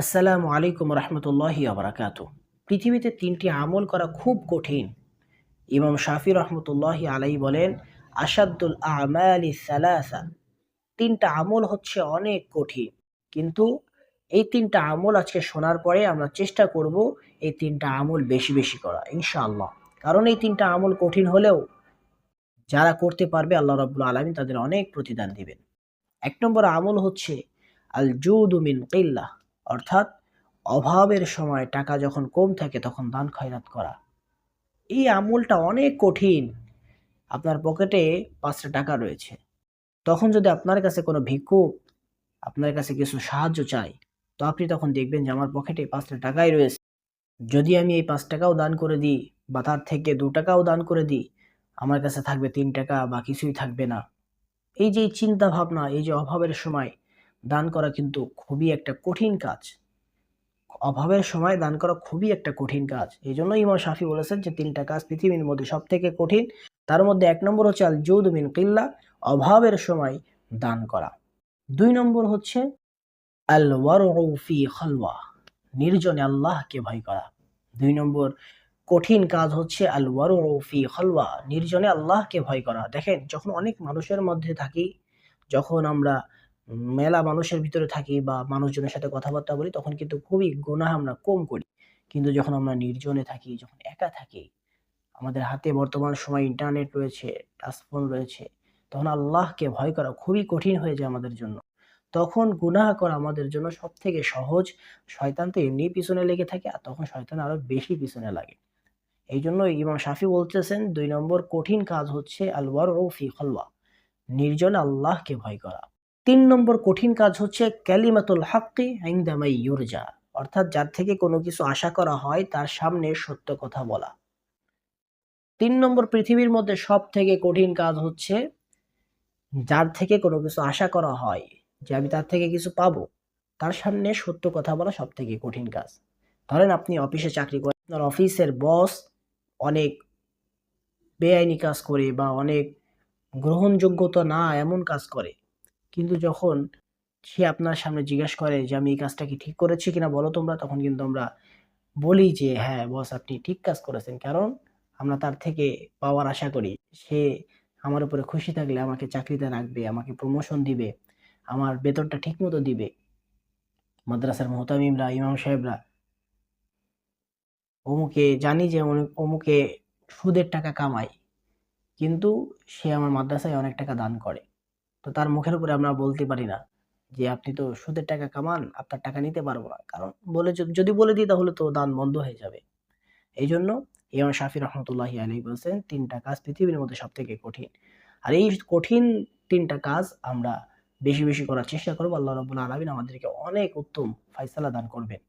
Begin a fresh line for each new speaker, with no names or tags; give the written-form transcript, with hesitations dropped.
আসসালামু আলাইকুম রহমতুল্লাহি আবরাকাতু। পৃথিবীতে তিনটি আমল করা খুব কঠিন। ইমাম শাফি রহমতুল্লাহি আলাই বলেন, আসাদ্দুল আমালি সালাসা, তিনটা আমল হচ্ছে অনেক কঠিন। কিন্তু এই তিনটা আমল আজকে শোনার পরে আমরা চেষ্টা করব এই তিনটা আমল বেশি বেশি করা ইনশাআল্লাহ। কারণ এই তিনটা আমল কঠিন হলেও যারা করতে পারবে আল্লাহ রাব্বুল আলামিন তাদের অনেক প্রতিদান দিবেন। এক নম্বর আমল হচ্ছে আল জুদু মিন কিল্লাহ, অর্থাৎ অভাবের সময় টাকা যখন কম থাকে তখন দান খয়রাত করা। এই আমলটা অনেক কঠিন। আপনার পকেটে ৫টা টাকা রয়েছে, তখন যদি আপনার কাছে কোনো ভিক্ষুক আপনার কাছে কিছু সাহায্য চায়, তো আপনি তখন দেখবেন যে আমার পকেটে ৫টা টাকাই রয়েছে, যদি আমি এই ৫ টাকাও দান করে দিই বা তার থেকে ২ টাকাও দান করে দিই, আমার কাছে থাকবে ৩ টাকা বা কিছুই থাকবে না। এই যে চিন্তা ভাবনা, এই যে অভাবের সময় দান করা কিন্তু খুবই একটা কঠিন কাজ। অভাবের সময় দান করা খুবই একটা কঠিন কাজ। এইজন্য ইমাম শাফি বলেছেন যে ৩টা কাজ পৃথিবীর মধ্যে সবথেকে কঠিন। তার মধ্যে ১ নম্বর হচ্ছে আল জুদ মিন কিল্লা, অভাবের সময় দান করা। ২ নম্বর হচ্ছে আল ওয়ারউ ফি খালওয়া, নির্জনে আল্লাহকে ভয় করা। ২ নম্বর কঠিন কাজ হচ্ছে আল ওয়ারউ ফি খালওয়া, নির্জনে আল্লাহকে ভয় করা। দেখেন, যখন অনেক মানুষের মধ্যে থাকি, যখন আমরা মেলা মানুষের ভিতরে থাকি বা মানুষজনের সাথে কথাবার্তা বলি, তখন কিন্তু খুবই গুনাহ আমরা কম করি। কিন্তু যখন আমরা নির্জনে থাকি, যখন একা থাকি, আমাদের হাতে বর্তমান সময়ে ইন্টারনেট রয়েছে, টাচফোন রয়েছে, তখন আল্লাহকে ভয় করা খুবই কঠিন হয়ে যায় আমাদের জন্য। তখন গুনাহ করা আমাদের জন্য সবথেকে সহজ। শয়তান তো এমনিই পিছনে লেগে থাকে, আর তখন শয়তান আরো বেশি পিছনে লাগে। এইজন্য ইমাম শাফি বলতেছেন ২ নম্বর কঠিন কাজ হচ্ছে আল ওয়ারউ ফি খালওয়া, নির্জনে আল্লাহকে ভয় করা। ৩ নম্বর কঠিন কাজ হচ্ছে কালিমাতুল হাক্কি ইনদা মাই ইউরজা, অর্থাৎ যার থেকে কোনো কিছু আশা করা হয় তার সামনে সত্য কথা বলা। ৩ নম্বর পৃথিবীর মধ্যে সবথেকে কঠিন কাজ হচ্ছে যার থেকে কোনো কিছু আশা করা হয় যে আমি তার থেকে কিছু পাবো, তার সামনে সত্য কথা বলা সবথেকে কঠিন কাজ। ধরেন আপনি অফিসে চাকরি করেন, আপনার অফিসের বস অনেক বেআইনি কাজ করে বা অনেক গ্রহণযোগ্যতা না এমন কাজ করে। কিন্তু যখন সে আপনার সামনে জিজ্ঞেস করে যে আমি এই কাজটা কি ঠিক করেছি কিনা বলো তোমরা, তখন কিন্তু আমরা বলি যে হ্যাঁ বস, আপনি ঠিক কাজ করেছেন। কারণ আমরা তার থেকে পাওয়ার আশা করি। সে আমার উপরে খুশি থাকলে আমাকে চাকরিতে রাখবে, আমাকে প্রমোশন দিবে, আমার বেতনটা ঠিক মতো দিবে। মাদ্রাসার মুহতামিমরা, ইমাম সাহেবরা, অমুকে জানি যে অমুকে সুদের টাকা কামায়, কিন্তু সে আমার মাদ্রাসায় অনেক টাকা দান করে। তো তার মুখের উপরে আমরা বলতে পারি না যে আপনি তো সুদের টাকা কামান, আপনার টাকা নিতে পারবো না। কারণ বলে যদি বলে দিই তাহলে তো দান বন্ধ হয়ে যাবে। এই জন্য ইমাম শাফি রহমতুল্লাহি আলাইহি বলছেন ৩টা কাজ পৃথিবীর মধ্যে সব থেকে কঠিন। আর এই কঠিন ৩টা কাজ আমরা বেশি বেশি করার চেষ্টা করবো। আল্লাহ রাব্বুল আলামিন আমাদেরকে অনেক উত্তম ফায়সালা দান করবেন।